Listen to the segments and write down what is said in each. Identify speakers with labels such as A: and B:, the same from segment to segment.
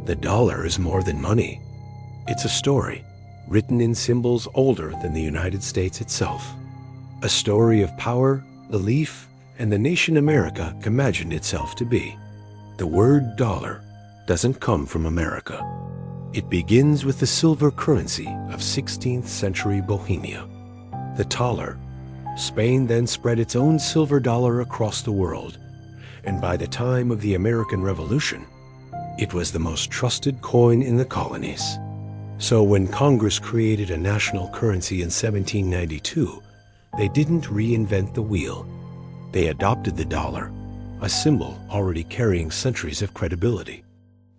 A: The dollar is more than money. It's a story, written in symbols older than the United States itself. A story of power, belief, and the nation America imagined itself to be. The word dollar doesn't come from America. It begins with the silver currency of 16th century Bohemia. The thaler. Spain then spread its own silver dollar across the world, and by the time of the American Revolution, it was the most trusted coin in the colonies. So when Congress created a national currency in 1792, they didn't reinvent the wheel. They adopted the dollar, a symbol already carrying centuries of credibility.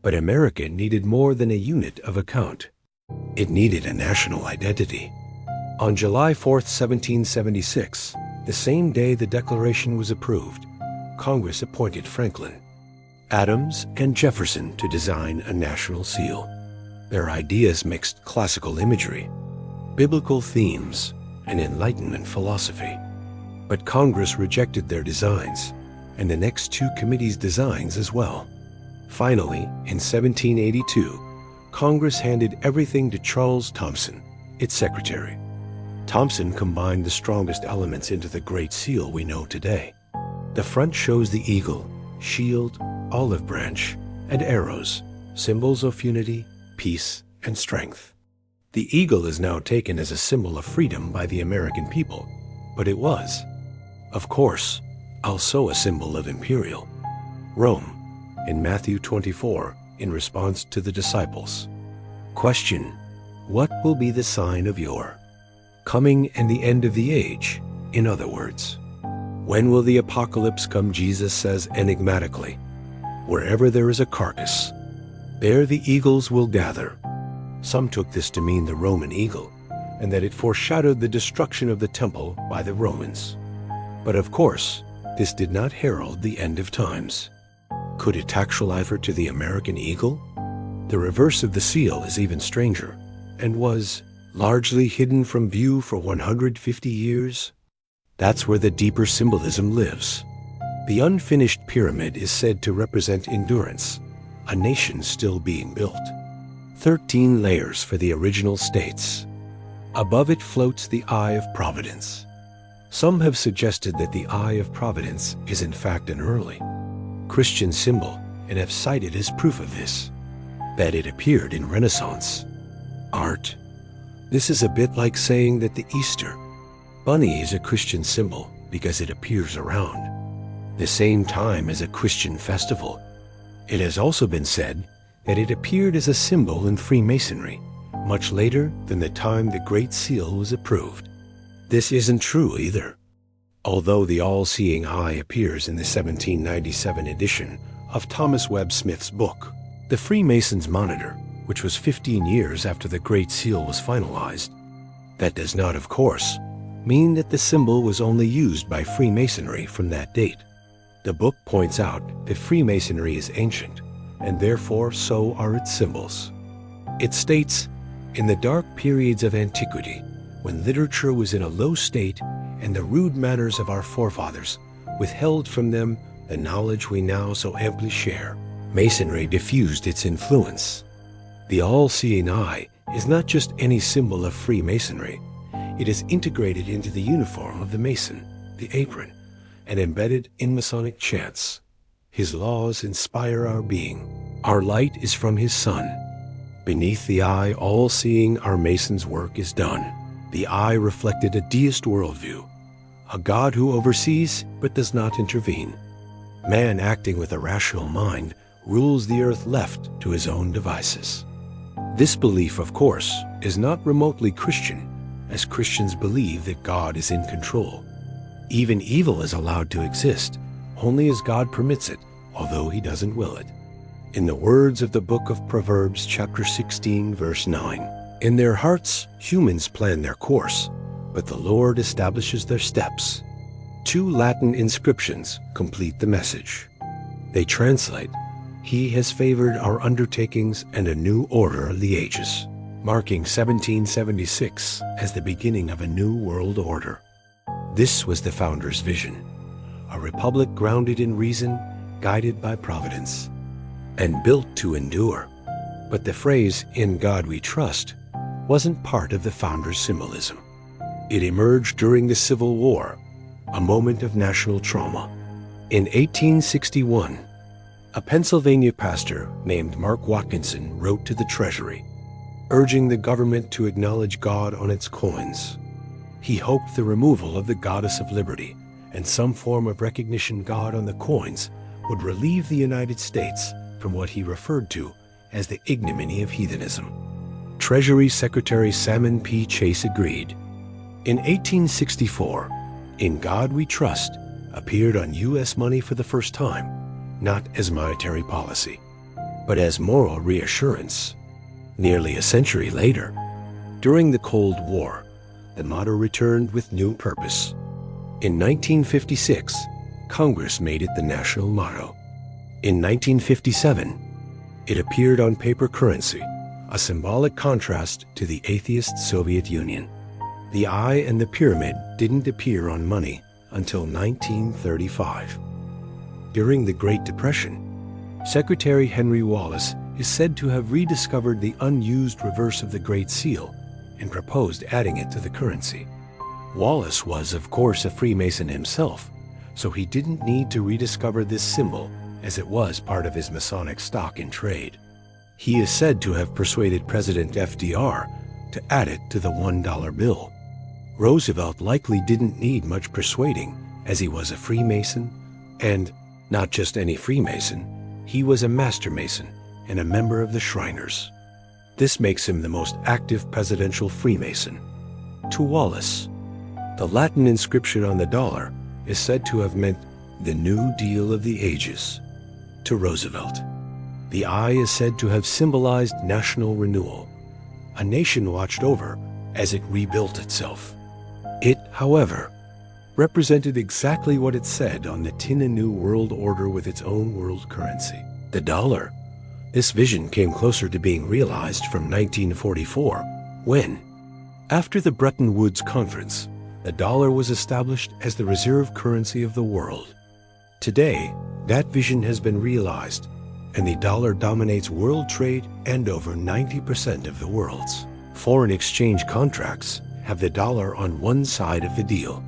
A: But America needed more than a unit of account. It needed a national identity. On July 4th, 1776, the same day the Declaration was approved, Congress appointed Franklin, Adams, and Jefferson to design a national seal. Their ideas mixed classical imagery, biblical themes, and Enlightenment philosophy. But Congress rejected their designs, and the next two committees' designs as well. Finally, in 1782, Congress handed everything to Charles Thomson, its secretary. Thomson combined the strongest elements into the Great Seal we know today. The front shows the eagle, shield, olive branch, and arrows, symbols of unity, peace, and strength. The eagle is now taken as a symbol of freedom by the American people, but it was, of course, also a symbol of imperial Rome in Matthew 24 in response to the disciples. Question: what will be the sign of your coming and the end of the age? In other words, when will the apocalypse come? Jesus says enigmatically, wherever there is a carcass, there the eagles will gather. Some took this to mean the Roman eagle, and that it foreshadowed the destruction of the temple by the Romans. But of course, this did not herald the end of times. Could it actually refer to the American eagle? The reverse of the seal is even stranger, and was largely hidden from view for 150 years. That's where the deeper symbolism lives. The unfinished pyramid is said to represent endurance, a nation still being built. 13 layers for the original states. Above it floats the Eye of Providence. Some have suggested that the Eye of Providence is in fact an early Christian symbol and have cited as proof of this, that it appeared in Renaissance art. This is a bit like saying that the Easter bunny is a Christian symbol because it appears around the same time as a Christian festival. It has also been said that it appeared as a symbol in Freemasonry much later than the time the Great Seal was approved. This isn't true either. Although the all-seeing eye appears in the 1797 edition of Thomas Webb Smith's book, The Freemason's Monitor, which was 15 years after the Great Seal was finalized, that does not, of course, mean that the symbol was only used by Freemasonry from that date. The book points out that Freemasonry is ancient, and therefore so are its symbols. It states, in the dark periods of antiquity, when literature was in a low state and the rude manners of our forefathers withheld from them the knowledge we now so amply share, Masonry diffused its influence. The all-seeing eye is not just any symbol of Freemasonry. It is integrated into the uniform of the Mason, the apron, and embedded in Masonic chants. His laws inspire our being. Our light is from his sun. Beneath the eye, all-seeing, our Mason's work is done. The eye reflected a deist worldview, a God who oversees but does not intervene. Man, acting with a rational mind, rules the earth left to his own devices. This belief, of course, is not remotely Christian, as Christians believe that God is in control. Even evil is allowed to exist, only as God permits it, although he doesn't will it. In the words of the book of Proverbs, chapter 16, verse 9, in their hearts humans plan their course, but the Lord establishes their steps. 2 Latin inscriptions complete the message. They translate, He has favored our undertakings and a new order of the ages, marking 1776 as the beginning of a new world order. This was the founder's vision, a republic grounded in reason, guided by providence, and built to endure. But the phrase, "In God we trust," wasn't part of the founders' symbolism. It emerged during the Civil War, a moment of national trauma. In 1861, a Pennsylvania pastor named Mark Watkinson wrote to the Treasury, urging the government to acknowledge God on its coins. He hoped the removal of the goddess of liberty and some form of recognition God on the coins would relieve the United States from what he referred to as the ignominy of heathenism. Treasury Secretary Salmon P. Chase agreed. In 1864, "In God We Trust" appeared on U.S. money for the first time, not as monetary policy, but as moral reassurance. Nearly a century later, during the Cold War, the motto returned with new purpose. In 1956, Congress made it the national motto. In 1957, it appeared on paper currency, a symbolic contrast to the atheist Soviet Union. The eye and the pyramid didn't appear on money until 1935. During the Great Depression, Secretary Henry Wallace is said to have rediscovered the unused reverse of the Great Seal and proposed adding it to the currency. Wallace was, of course, a Freemason himself, so he didn't need to rediscover this symbol as it was part of his Masonic stock in trade. He is said to have persuaded President FDR to add it to the $1 bill. Roosevelt likely didn't need much persuading, as he was a Freemason, and not just any Freemason, he was a Master Mason and a member of the Shriners. This makes him the most active presidential Freemason. To Wallace, the Latin inscription on the dollar is said to have meant the New Deal of the ages. To Roosevelt, the eye is said to have symbolized national renewal, a nation watched over as it rebuilt itself. It, however, represented exactly what it said on the tin, a new world order with its own world currency, the dollar. This vision came closer to being realized from 1944, when, after the Bretton Woods Conference, the dollar was established as the reserve currency of the world. Today, that vision has been realized, and the dollar dominates world trade and over 90% of the world's foreign exchange contracts have the dollar on one side of the deal.